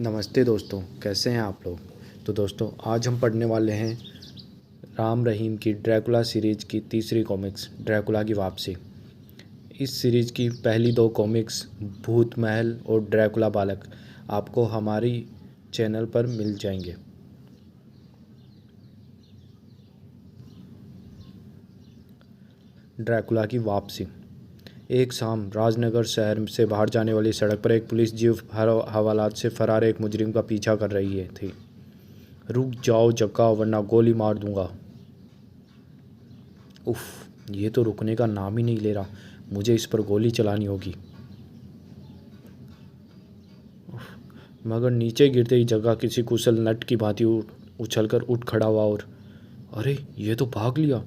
नमस्ते दोस्तों, कैसे हैं आप लोग। तो दोस्तों, आज हम पढ़ने वाले हैं राम रहीम की ड्रैकुला सीरीज़ की तीसरी कॉमिक्स ड्रैकुला की वापसी। इस सीरीज़ की पहली दो कॉमिक्स भूत महल और ड्रैकुला बालक आपको हमारी चैनल पर मिल जाएंगे। ड्रैकुला की वापसी। एक शाम राजनगर शहर से बाहर जाने वाली सड़क पर एक पुलिस जीप हवालात से फरार एक मुजरिम का पीछा कर रही थी। रुक जाओ जग्गा, वरना गोली मार दूंगा। उफ, ये तो रुकने का नाम ही नहीं ले रहा। मुझे इस पर गोली चलानी होगी। मगर नीचे गिरते ही जगह किसी कुशल नट की भांति उछलकर उठ खड़ा हुआ और अरे, ये तो भाग लिया।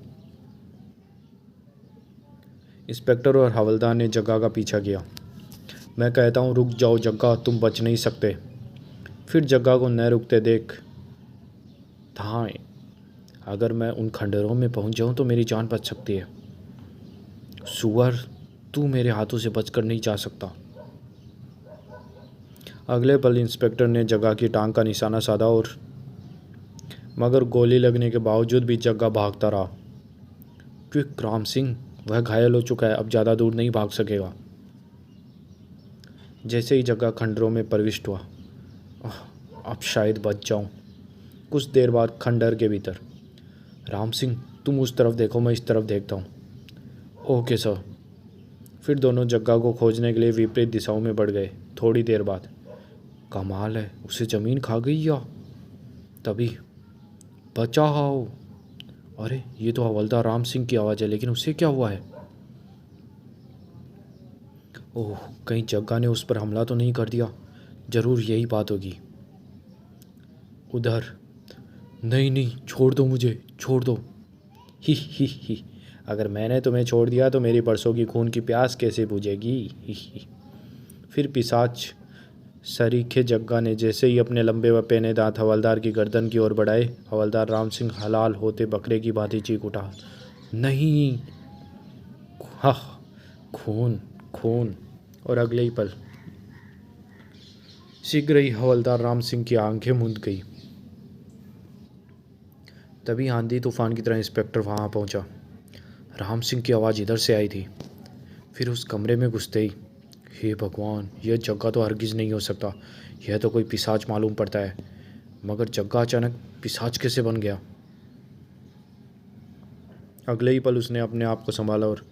इंस्पेक्टर और हवलदार ने जग्गा का पीछा किया। मैं कहता हूँ रुक जाओ जग्गा, तुम बच नहीं सकते। फिर जग्गा को न रुकते देख धाएं। अगर मैं उन खंडरों में पहुंच जाऊं तो मेरी जान बच सकती है। सुअर, तू मेरे हाथों से बचकर नहीं जा सकता। अगले पल इंस्पेक्टर ने जग्गा की टांग का निशाना साधा और मगर गोली लगने के बावजूद भी जग्गा भागता रहा। क्विक राम सिंह, वह घायल हो चुका है, अब ज़्यादा दूर नहीं भाग सकेगा। जैसे ही जग्गा खंडरों में प्रविष्ट हुआ, अब शायद बच जाऊं। कुछ देर बाद खंडर के भीतर, राम सिंह तुम उस तरफ देखो, मैं इस तरफ देखता हूँ। Okay sir. फिर दोनों जग्गा को खोजने के लिए विपरीत दिशाओं में बढ़ गए। थोड़ी देर बाद, कमाल है, उसे ज़मीन खा गई या? तभी, बचाओ। अरे, ये तो हवलदार राम सिंह की आवाज़ है, लेकिन उसे क्या हुआ है? ओह, कहीं जग्गा ने उस पर हमला तो नहीं कर दिया। ज़रूर यही बात होगी। उधर, नहीं नहीं, छोड़ दो मुझे, छोड़ दो। ही, अगर मैंने तुम्हें छोड़ दिया तो मेरी बरसों की खून की प्यास कैसे बुझेगी। ही। फिर पिशाच सरीखे जग्गा ने जैसे ही अपने लंबे व पेने दांत हवलदार की गर्दन की ओर बढ़ाए, हवलदार राम सिंह हलाल होते बकरे की भांति चीख उठा, नहीं। हा, खून, खून। और अगले ही पल शीघ्र ही हवलदार राम सिंह की आंखें मूंद गई। तभी आंधी तूफान की तरह इंस्पेक्टर वहां पहुंचा। राम सिंह की आवाज़ इधर से आई थी। फिर उस कमरे में घुसते ही, हे भगवान, यह जग्गा तो हरगिज़ नहीं हो सकता। यह तो कोई पिशाच मालूम पड़ता है। मगर जग्गा अचानक पिशाच कैसे बन गया? अगले ही पल उसने अपने आप को संभाला और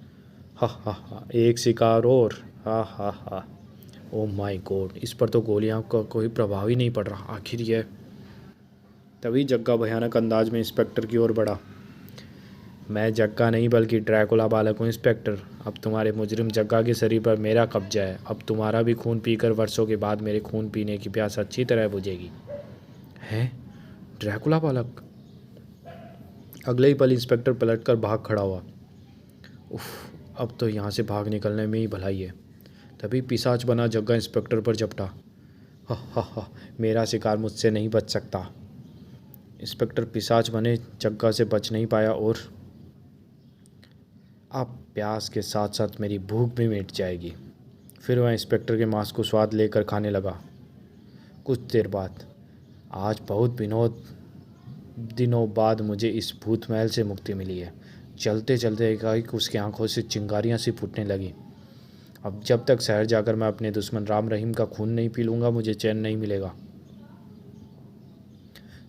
हा, एक शिकार और, हा। ओ माय गॉड, इस पर तो गोलियां का कोई प्रभाव ही नहीं पड़ रहा। आखिर यह। तभी जग्गा भयानक अंदाज में इंस्पेक्टर की ओर बढ़ा। मैं जग्गा नहीं बल्कि ड्रैकुला बालक हूँ इंस्पेक्टर। अब तुम्हारे मुजरिम जग्गा के शरीर पर मेरा कब्जा है। अब तुम्हारा भी खून पीकर वर्षों के बाद मेरे खून पीने की प्यास अच्छी तरह बुझेगी। हैं? ड्रैकुला बालक? अगले ही पल इंस्पेक्टर पलटकर भाग खड़ा हुआ। उफ, अब तो यहाँ से भाग निकलने में ही भलाई है। तभी पिशाच बना जग्गा इंस्पेक्टर पर झपटा। हा, मेरा शिकार मुझसे नहीं बच सकता। इंस्पेक्टर पिशाच बने जग्गा से बच नहीं पाया और अब प्यास के साथ साथ मेरी भूख भी मिट जाएगी। फिर वह इंस्पेक्टर के मांस को स्वाद लेकर खाने लगा। कुछ देर बाद, आज बहुत दिनों बाद मुझे इस भूत महल से मुक्ति मिली है। चलते चलते एकाएक उसकी आंखों से चिंगारियां सी फूटने लगी। अब जब तक शहर जाकर मैं अपने दुश्मन राम रहीम का खून नहीं पी लूँगा, मुझे चैन नहीं मिलेगा।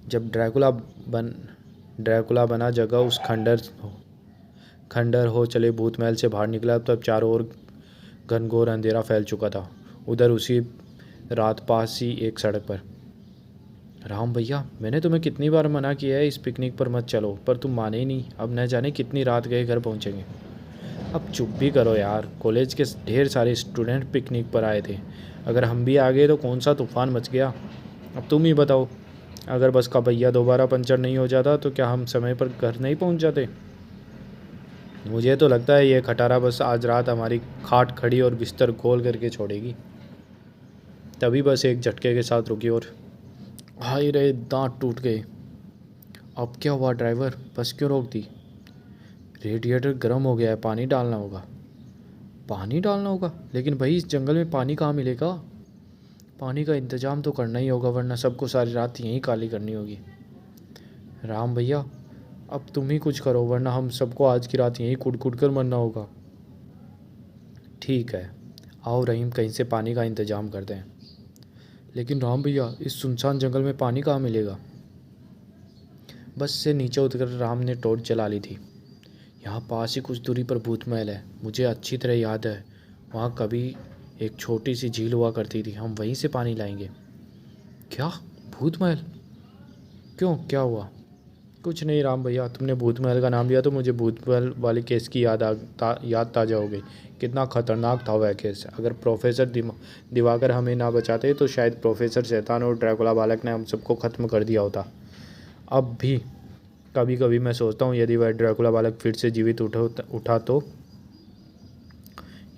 जब ड्रैकुला बना जगह उस खंडर हो चले भूत महल से बाहर निकला, तब चारों ओर घनघोर अंधेरा फैल चुका था। उधर उसी रात पास ही एक सड़क पर, राम भैया, मैंने तुम्हें कितनी बार मना किया है इस पिकनिक पर मत चलो, पर तुम माने ही नहीं। अब न जाने कितनी रात गए घर पहुंचेंगे। अब चुप भी करो यार, कॉलेज के ढेर सारे स्टूडेंट पिकनिक पर आए थे। अगर हम भी आ गए तो कौन सा तूफान मच गया। अब तुम ही बताओ, अगर बस का भैया दोबारा पंचर नहीं हो जाता तो क्या हम समय पर घर नहीं पहुंच जाते। मुझे तो लगता है ये खटारा बस आज रात हमारी खाट खड़ी और बिस्तर गोल करके छोड़ेगी। तभी बस एक झटके के साथ रुकी और हाय रे, दांत टूट गए। अब क्या हुआ ड्राइवर, बस क्यों रोक दी? रेडिएटर गर्म हो गया है, पानी डालना होगा। पानी डालना होगा? लेकिन भाई, इस जंगल में पानी कहाँ मिलेगा? पानी का इंतजाम तो करना ही होगा, वरना सबको सारी रात यहीं काली करनी होगी। राम भैया, अब तुम ही कुछ करो, वरना हम सबको आज की रात यहीं कूट कूट कर मरना होगा। ठीक है, आओ रहीम, कहीं से पानी का इंतजाम करते हैं। लेकिन राम भैया, इस सुनसान जंगल में पानी कहाँ मिलेगा? बस से नीचे उतरकर राम ने टॉर्च जला ली थी। यहाँ पास ही कुछ दूरी पर भूत महल है, मुझे अच्छी तरह याद है। वहाँ कभी एक छोटी सी झील हुआ करती थी, हम वहीं से पानी लाएंगे। क्या? भूत महल? क्यों, क्या हुआ? कुछ नहीं राम भैया, तुमने भूत महल का नाम लिया तो मुझे भूत महल वाले केस की याद ताज़ा हो गई। कितना खतरनाक था वह केस। अगर प्रोफेसर दिवाकर हमें ना बचाते तो शायद प्रोफेसर शैतान और ड्रैकुला बालक ने हम सबको ख़त्म कर दिया होता। अब भी कभी कभी मैं सोचता हूँ, यदि वह ड्रैकुला बालक फिर से जीवित उठा तो।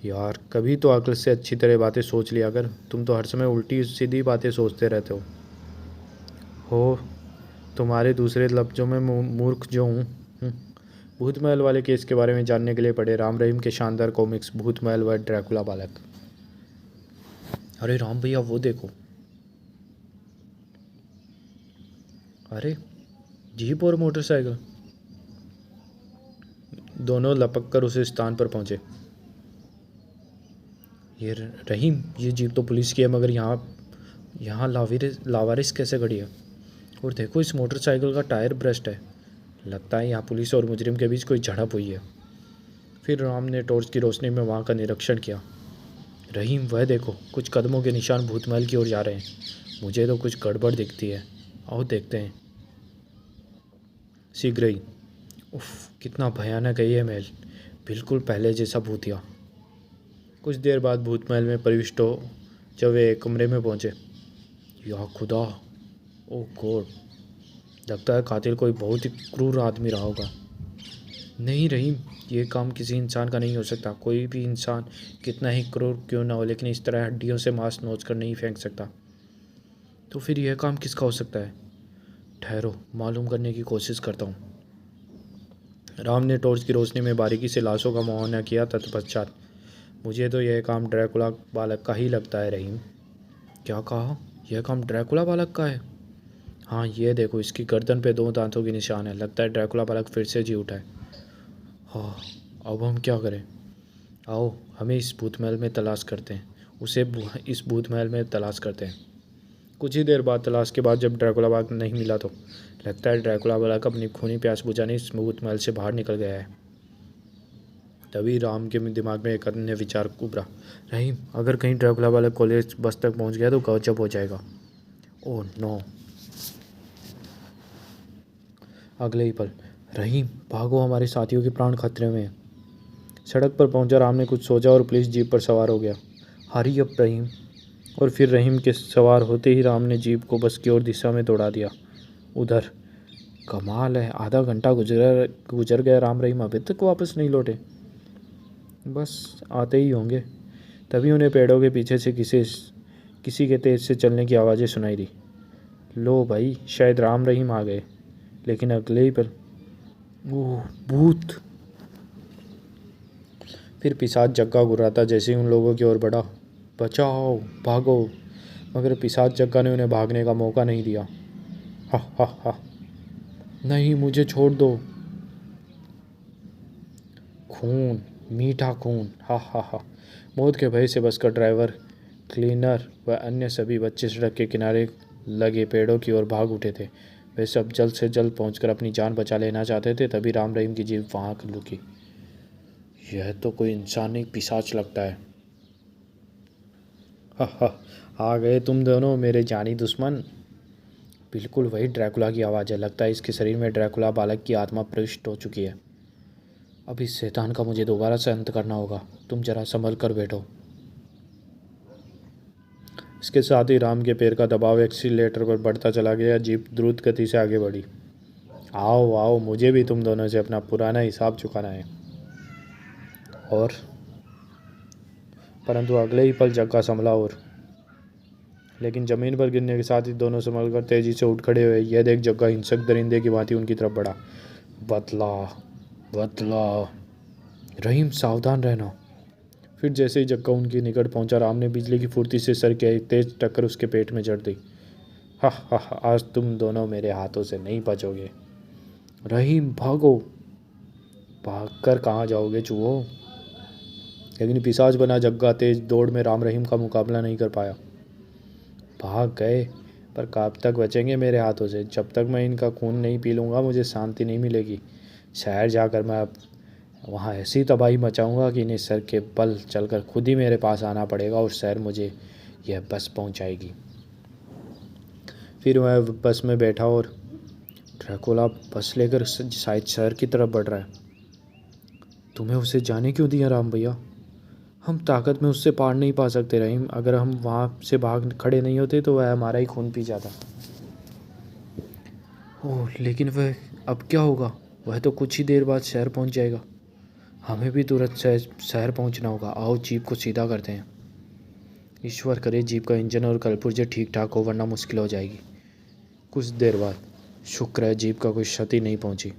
यार, कभी तो अक्ल से अच्छी तरह बातें सोच लिया कर, तुम तो हर समय उल्टी सीधी बातें सोचते रहते हो। तुम्हारे दूसरे लफ्ज़ों में मूर्ख जो हूँ। भूत महल वाले केस के बारे में जानने के लिए पढ़े राम रहीम के शानदार कॉमिक्स भूत महल व ड्रैकुला बालक। अरे राम भैया, वो देखो। अरे, जीप और मोटरसाइकिल दोनों लपक कर उस स्थान पर पहुंचे। ये रहीम, ये जीप तो पुलिस की है, मगर यहाँ लावारिस कैसे खड़ी है? और देखो, इस मोटरसाइकिल का टायर ब्रस्ट है। लगता है यहाँ पुलिस और मुजरिम के बीच कोई झड़प हुई है। फिर राम ने टॉर्च की रोशनी में वहाँ का निरीक्षण किया। रहीम, वह देखो, कुछ कदमों के निशान भूत महल की ओर जा रहे हैं। मुझे तो कुछ गड़बड़ दिखती है। आओ देखते हैं। शीघ्र ही। उफ, कितना भयानक है ये महल, बिल्कुल पहले जैसा भूतिया। कुछ देर बाद भूत महल में प्रविष्ट हो जब वे एक कमरे में पहुंचे। या खुदा, ओह गॉड, लगता है कातिल कोई बहुत ही क्रूर आदमी रहा होगा। नहीं रहीम, ये काम किसी इंसान का नहीं हो सकता। कोई भी इंसान कितना ही क्रूर क्यों ना हो, लेकिन इस तरह हड्डियों से मांस नोच कर नहीं फेंक सकता। तो फिर यह काम किसका हो सकता है? ठहरो, मालूम करने की कोशिश करता हूँ। राम ने टॉर्च की रोशनी में बारीकी से लाशों का मुआयना किया। तत्पश्चात, मुझे तो यह काम ड्रैकुला बालक का ही लगता है रहीम। क्या कहा? यह काम ड्रैकुला बालक का है? हाँ, ये देखो, इसकी गर्दन पे 2 दांतों के निशान है। लगता है ड्रैकुला बालक फिर से जी उठा है। हाँ, अब हम क्या करें? आओ, हमें इस भूत महल में तलाश करते हैं। इस भूत महल में तलाश करते हैं। कुछ ही देर बाद तलाश के बाद जब ड्रैकुला बालक नहीं मिला तो लगता है ड्रैकुला बालक अपनी खूनी प्यास बुझाने इस भूत महल से बाहर निकल गया है। तभी राम के दिमाग में एक अन्य विचार उभरा। रहीम, अगर कहीं ड्रैकुला बालक कॉलेज बस तक पहुंच गया तो गजब हो जाएगा। Oh no. अगले ही पल, रहीम भागो, हमारे साथियों के प्राण खतरे में हैं। सड़क पर पहुंचा राम ने कुछ सोचा और पुलिस जीप पर सवार हो गया। हरी अप रहीम। और फिर रहीम के सवार होते ही राम ने जीप को बस की ओर दिशा में दौड़ा दिया। उधर। कमाल है, आधा घंटा गुजर गया, राम रहीम अभी तक वापस नहीं लौटे। बस आते ही होंगे। तभी उन्हें पेड़ों के पीछे से किसी के तेज से चलने की आवाज़ें सुनाई दी। लो भाई, शायद राम रहीम आ गए। लेकिन अगले ही पल, ओह भूत! फिर पिशाच जग्गा गुर्राता जैसे ही उन लोगों की ओर बढ़ा। बचाओ, भागो! मगर पिशाच जग्गा ने उन्हें भागने का मौका नहीं दिया। हा हा हा, नहीं, मुझे छोड़ दो। खून, मीठा खून, हा हा हा। मौत के भय से बचकर ड्राइवर, क्लीनर व अन्य सभी बच्चे सड़क के किनारे लगे पेड़ों की ओर भाग उठे थे। वे सब जल्द से जल्द पहुंचकर अपनी जान बचा लेना चाहते थे। तभी राम रहीम की जीप वहाँ रुकी। यह तो कोई इंसान नहीं, पिशाच लगता है। हा हा, आ गए तुम दोनों मेरे जानी दुश्मन। बिल्कुल वही ड्रैकुला की आवाज़ है। लगता है इसके शरीर में ड्रैकुला बालक की आत्मा प्रविष्ट हो चुकी है। अब इस शैतान का मुझे दोबारा से अंत करना होगा। तुम जरा संभल कर बैठो। इसके साथ ही राम के पैर का दबाव एक्सीलेटर पर बढ़ता चला गया। जीप द्रुत गति से आगे बढ़ी। आओ आओ, मुझे भी तुम दोनों से अपना पुराना हिसाब चुकाना है। और परंतु अगले ही पल जग्गा संभला और लेकिन ज़मीन पर गिरने के साथ ही दोनों संभल कर तेजी से उठ खड़े हुए। यह देख जग्गा हिंसक दरिंदे की भांति उनकी तरफ बढ़ा। बदला बदला। रहीम, सावधान रहना। फिर जैसे ही जक्का उनके निकट पहुंचा, राम ने बिजली की फुर्ती से सर की एक तेज टक्कर उसके पेट में जड़ दी। हा हा हा, आज तुम दोनों मेरे हाथों से नहीं बचोगे। रहीम भागो। भागकर कहाँ जाओगे चूहो? लेकिन पिशाच बना जग्गा तेज दौड़ में राम रहीम का मुकाबला नहीं कर पाया। भाग गए, पर कब तक बचेंगे मेरे हाथों से? जब तक मैं इनका खून नहीं पी लूँगा मुझे शांति नहीं मिलेगी। शहर जाकर मैं अब वहाँ ऐसी तबाही मचाऊंगा कि इन्हें सर के बल चलकर खुद ही मेरे पास आना पड़ेगा और शहर मुझे यह बस पहुँचाएगी। फिर मैं बस में बैठा और ड्रैकुला बस लेकर शायद शहर की तरफ बढ़ रहा है। तुम्हें उसे जाने क्यों दिया राम भैया? हम ताकत में उससे पार नहीं पा सकते रहीम। अगर हम वहाँ से भाग खड़े नहीं होते तो वह हमारा ही खून पी जाता। ओह, लेकिन वह अब क्या होगा? वह तो कुछ ही देर बाद शहर पहुँच जाएगा। हमें भी तुरंत शहर पहुँचना होगा। आओ जीप को सीधा करते हैं। ईश्वर करे जीप का इंजन और कलपुर्जे ठीक ठाक हो, वरना मुश्किल हो जाएगी। कुछ देर बाद शुक्र है जीप का कोई क्षति नहीं पहुँची।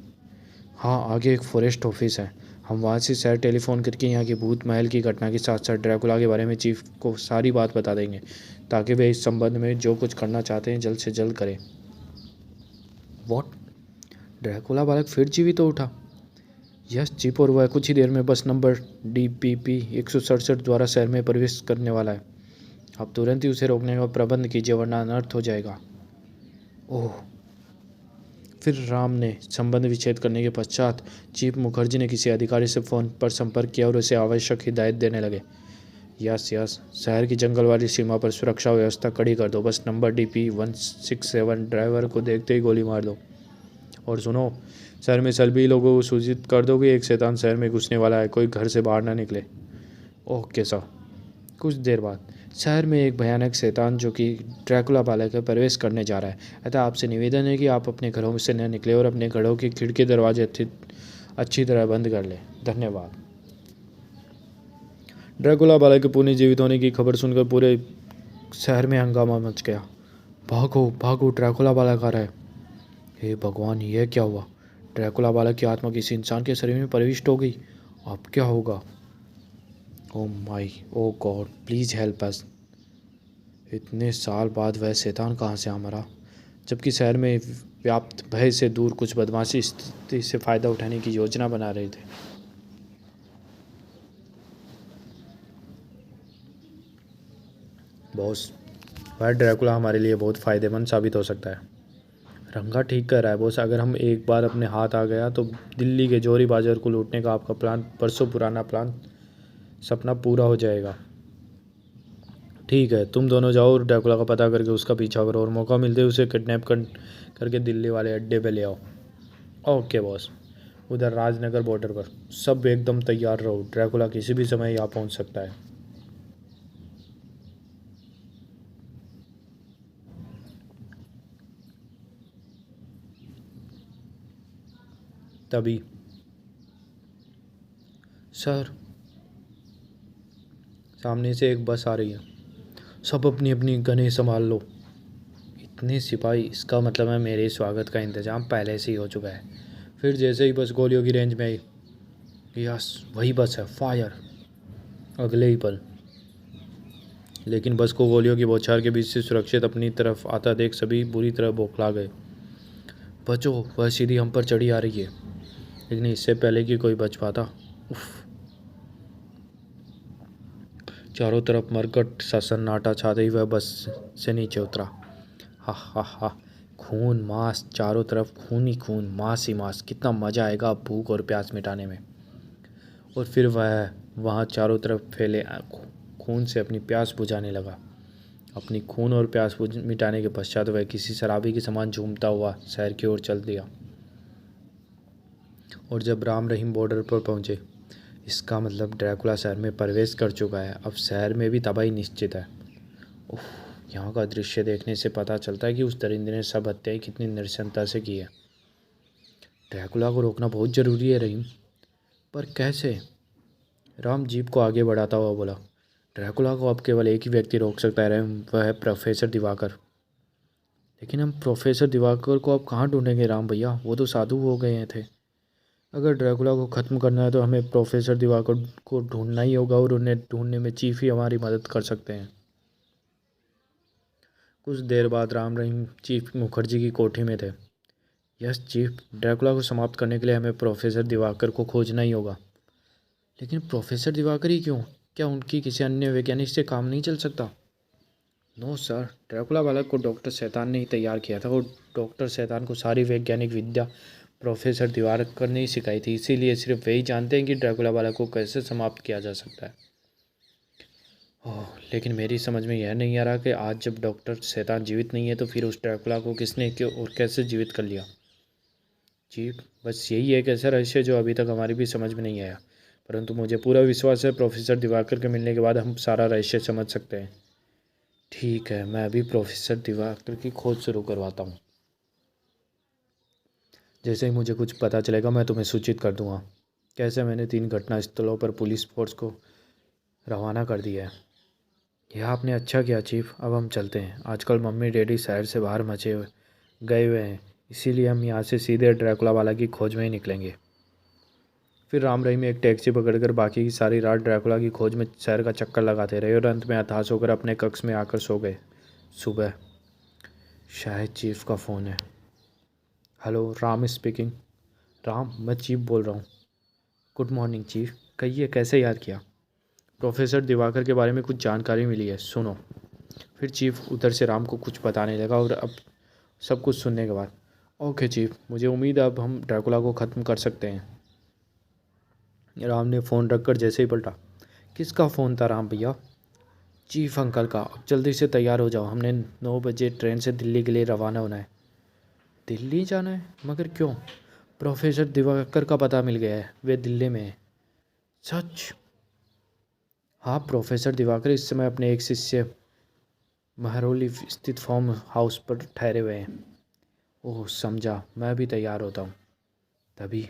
हाँ, आगे एक फॉरेस्ट ऑफिस है। हम वहाँ से शहर टेलीफोन करके यहाँ के भूत महल की घटना के साथ साथ ड्रैकुला के बारे में चीफ को सारी बात बता देंगे, ताकि वे इस संबंध में जो कुछ करना चाहते हैं जल्द से जल्द करें। वॉट? ड्रैकुला बालक फिर जीवित तो उठा? यस चीफ, और वह कुछ ही देर में बस नंबर DPP 167 द्वारा शहर में प्रवेश करने वाला है। अब तुरंत ही उसे रोकने का प्रबंध कीजिए, वरना अनर्थ हो जाएगा। ओह। फिर राम ने संबंध विच्छेद करने के पश्चात चीफ मुखर्जी ने किसी अधिकारी से फ़ोन पर संपर्क किया और उसे आवश्यक हिदायत देने लगे। यस यस, शहर की जंगल वाली सीमा पर सुरक्षा व्यवस्था कड़ी कर दो। बस नंबर DP 167 ड्राइवर को देखते ही गोली मार दो। और सुनो, शहर में सभी लोगों को सूचित कर दो कि एक शैतान शहर में घुसने वाला है। कोई घर से बाहर ना निकले। Okay sir. कुछ देर बाद शहर में एक भयानक शैतान जो कि ड्रैकुला बालक है प्रवेश करने जा रहा है। अतः आपसे निवेदन है कि आप अपने घरों से न निकले और अपने घरों की खिड़की दरवाजे अच्छी तरह बंद कर लें। धन्यवाद। ड्रैकुला बालक के पुनः जीवित होने की खबर सुनकर पूरे शहर में हंगामा मच गया। भागो भागो, ड्रैकुला बालक आ रहा है। हे भगवान, यह क्या हुआ? ड्रैकुला बालक की आत्मा किसी इंसान के शरीर में प्रविष्ट हो गई। अब क्या होगा? ओ माई, ओ गॉड, प्लीज़ हेल्प अस। इतने साल बाद वह शैतान कहाँ से आ मरा? जबकि शहर में व्याप्त भय से दूर कुछ बदमाशी स्थिति से फ़ायदा उठाने की योजना बना रहे थे। बॉस, वह ड्रैकुला हमारे लिए बहुत फ़ायदेमंद साबित हो सकता है। रंगा ठीक कर रहा है बॉस। अगर हम एक बार अपने हाथ आ गया तो दिल्ली के जौहरी बाजार को लूटने का आपका प्लान, बरसों पुराना प्लान, सपना पूरा हो जाएगा। ठीक है, तुम दोनों जाओ और ड्रैकुला का पता करके उसका पीछा करो और मौका मिलते उसे किडनैप करके दिल्ली वाले अड्डे पे ले आओ। Okay boss. उधर राजनगर बॉर्डर पर सब एकदम तैयार रहो। ड्रैकुला किसी भी समय यहाँ पहुँच सकता है। तभी सर, सामने से एक बस आ रही है। सब अपनी अपनी गनें संभाल लो। इतने सिपाही, इसका मतलब है मेरे स्वागत का इंतज़ाम पहले से ही हो चुका है। फिर जैसे ही बस गोलियों की रेंज में आई, यस वही बस है, फायर। अगले ही पल लेकिन बस को गोलियों की बौछार के बीच से सुरक्षित अपनी तरफ आता देख सभी बुरी तरह बौखला गए। बचो, वह सीधी हम पर चढ़ी आ रही है। लेकिन इससे पहले कि कोई बच पाता, उफ, चारों तरफ मरकट सा सन्नाटा छाते ही वह बस से नीचे उतरा। हा हा हा, खून मांस, चारों तरफ खून ही खून, मांस ही मांस। कितना मज़ा आएगा भूख और प्यास मिटाने में। और फिर वह वहाँ चारों तरफ फैले खून से अपनी प्यास बुझाने लगा। अपनी खून और प्यास मिटाने के पश्चात वह किसी शराबी के समान झूमता हुआ शहर की ओर चल दिया। और जब राम रहीम बॉर्डर पर पहुँचे, इसका मतलब ड्रैकुला शहर में प्रवेश कर चुका है। अब शहर में भी तबाही निश्चित है। उफ, यहाँ का दृश्य देखने से पता चलता है कि उस दरिंदे ने सब हत्याएं कितनी निर्धनता से की है। ड्रैकुला को रोकना बहुत ज़रूरी है रहीम, पर कैसे? राम जीप को आगे बढ़ाता हुआ बोला। ड्रैकुला को अब केवल एक ही व्यक्ति रोक सकता है रहीम, वह है प्रोफेसर दिवाकर। लेकिन हम प्रोफेसर दिवाकर को अब कहाँ ढूंढेंगे राम भैया? वो तो साधु हो गए थे। अगर ड्रैकुला को ख़त्म करना है तो हमें प्रोफेसर दिवाकर को ढूंढना ही होगा और उन्हें ढूंढने में चीफ ही हमारी मदद कर सकते हैं। कुछ देर बाद राम रहीम चीफ मुखर्जी की कोठी में थे। यस चीफ, ड्रैकुला को समाप्त करने के लिए हमें प्रोफेसर दिवाकर को खोजना ही होगा। लेकिन प्रोफेसर दिवाकर ही क्यों? क्या उनकी किसी अन्य वैज्ञानिक से काम नहीं चल सकता? नो सर, ड्रैकुला बालक को डॉक्टर शैतान ने ही तैयार किया था और डॉक्टर शैतान को सारी वैज्ञानिक विद्या प्रोफेसर दिवाकर ने ही सिखाई थी। इसीलिए सिर्फ वही जानते हैं कि ड्रैकुला बालक को कैसे समाप्त किया जा सकता है। ओह, लेकिन मेरी समझ में यह नहीं आ रहा कि आज जब डॉक्टर शैतान जीवित नहीं है तो फिर उस ड्रैकुला को किसने क्यों और कैसे जीवित कर लिया। चीफ, बस यही एक ऐसा रहस्य जो अभी तक हमारी भी समझ में नहीं आया, परंतु मुझे पूरा विश्वास है प्रोफेसर दिवाकर के मिलने के बाद हम सारा रहस्य समझ सकते हैं। ठीक है, मैं अभी प्रोफेसर दिवाकर की खोज शुरू करवाता हूँ। जैसे ही मुझे कुछ पता चलेगा मैं तुम्हें सूचित कर दूंगा। कैसे मैंने 3 घटना स्थलों पर पुलिस फोर्स को रवाना कर दिया है। यह आपने अच्छा किया चीफ। अब हम चलते हैं। आजकल मम्मी डैडी शहर से बाहर गए हुए हैं, इसीलिए हम यहाँ से सीधे ड्रैकुला वाला की खोज में ही निकलेंगे। फिर राम रहीम एक टैक्सी पकड़कर बाकी की सारी रात ड्रैकुला की खोज में शहर का चक्कर लगाते रहे और अंत में हताश होकर अपने कक्ष में आकर सो गए। सुबह शायद चीफ का फ़ोन है। Hello, Ram speaking. राम, मैं चीफ बोल रहा हूँ। गुड मॉर्निंग चीफ, कहिए कैसे याद किया? प्रोफेसर दिवाकर के बारे में कुछ जानकारी मिली है, सुनो। फिर चीफ उधर से राम को कुछ बताने लगा और अब सब कुछ सुनने के बाद, ओके चीफ, मुझे उम्मीद है अब हम ड्रैकुला को ख़त्म कर सकते हैं। राम ने फ़ोन रखकर जैसे ही पलटा। किसका फ़ोन था राम भैया? चीफ अंकल का। अब जल्दी से तैयार हो जाओ, हमने 9 बजे ट्रेन से दिल्ली के लिए रवाना होना है। दिल्ली जाना है? मगर क्यों? प्रोफेसर दिवाकर का पता मिल गया है, वे दिल्ली में है। सच? हाँ, प्रोफेसर दिवाकर इस समय अपने एक शिष्य महरौली स्थित फार्म हाउस पर ठहरे हुए हैं। ओह समझा, मैं भी तैयार होता हूँ। तभी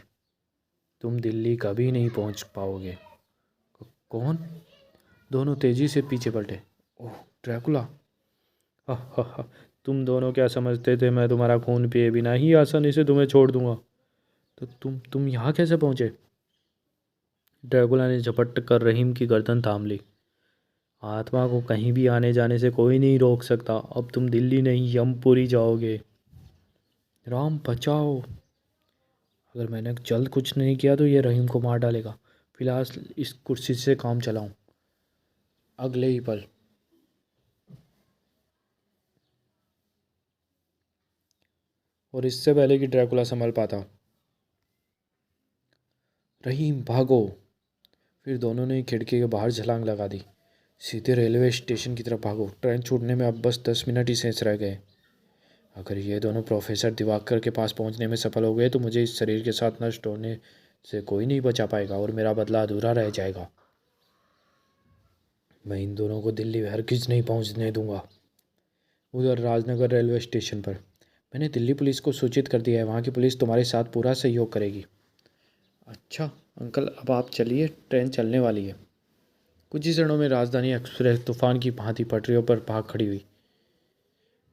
तुम दिल्ली कभी नहीं पहुँच पाओगे। कौन? दोनों तेजी से पीछे पलटे। ओह, ड्रैकुला। हा हा हा, तुम दोनों क्या समझते थे मैं तुम्हारा खून पिए बिना ही आसानी से तुम्हें छोड़ दूंगा? तो तुम यहाँ कैसे पहुँचे? ड्रैकुला ने झपट कर रहीम की गर्दन थाम ली। आत्मा को कहीं भी आने जाने से कोई नहीं रोक सकता। अब तुम दिल्ली नहीं यमपुरी जाओगे। राम बचाओ। अगर मैंने जल्द कुछ नहीं किया तो ये रहीम को मार डालेगा। फिलहाल इस कुर्सी से काम चलाऊं। अगले ही पल और इससे पहले कि ड्रैकुला संभल पाता, रहीम भागो। फिर दोनों ने खिड़की के बाहर छलांग लगा दी। सीधे रेलवे स्टेशन की तरफ भागो, ट्रेन छूटने में अब बस 10 मिनट ही शेष रह गए। अगर ये दोनों प्रोफेसर दिवाकर के पास पहुंचने में सफल हो गए तो मुझे इस शरीर के साथ नष्ट होने से कोई नहीं बचा पाएगा और मेरा बदला अधूरा रह जाएगा। मैं इन दोनों को दिल्ली हरगिज नहीं पहुंचने दूंगा। उधर राजनगर रेलवे स्टेशन पर मैंने दिल्ली पुलिस को सूचित कर दिया है। वहाँ की पुलिस तुम्हारे साथ पूरा सहयोग करेगी। अच्छा अंकल, अब आप चलिए, ट्रेन चलने वाली है। कुछ ही क्षणों में राजधानी एक्सप्रेस तूफान की भांति पटरियों पर भाग खड़ी हुई।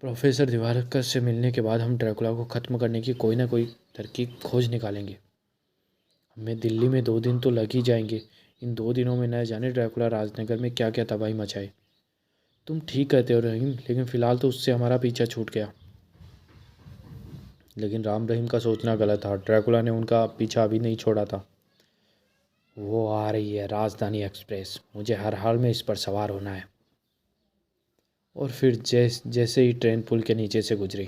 प्रोफेसर दिवाकर से मिलने के बाद हम ड्रैकुला को ख़त्म करने की कोई ना कोई तरकीब खोज निकालेंगे। हमें दिल्ली में 2 दिन तो लग ही जाएंगे। इन 2 दिनों में न जाने ड्रैकुला राजनगर में क्या क्या तबाही मचाए। तुम ठीक कहते हो रहीम, लेकिन फ़िलहाल तो उससे हमारा पीछा छूट गया। लेकिन राम रहीम का सोचना गलत था। ड्रैकुला ने उनका पीछा अभी नहीं छोड़ा था। वो आ रही है राजधानी एक्सप्रेस, मुझे हर हाल में इस पर सवार होना है। और फिर जैसे ही ट्रेन पुल के नीचे से गुजरी,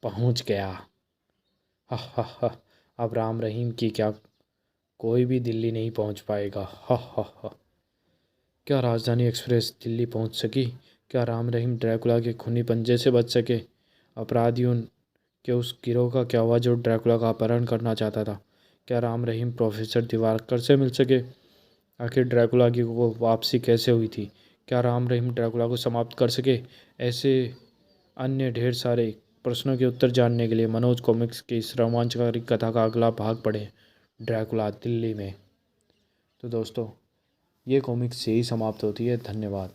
पहुंच गया। हा हा हा, अब राम रहीम की क्या कोई भी दिल्ली नहीं पहुंच पाएगा। हा हा हा। क्या राजधानी एक्सप्रेस दिल्ली पहुंच सकी? क्या राम रहीम ड्रैकुला के खूनी पंजे से बच सके? अपराधियों के उस गिरोह का क्या हुआ जो ड्रैकुला का अपहरण करना चाहता था? क्या राम रहीम प्रोफेसर दिवाकर से मिल सके? आखिर ड्रैकुला की वो वापसी कैसे हुई थी? क्या राम रहीम ड्रैकुला को समाप्त कर सके? ऐसे अन्य ढेर सारे प्रश्नों के उत्तर जानने के लिए मनोज कॉमिक्स की इस रोमांचकारी कथा का अगला भाग पढ़ें, ड्रैकुला दिल्ली में। तो दोस्तों, ये कॉमिक्स यही समाप्त होती है। धन्यवाद।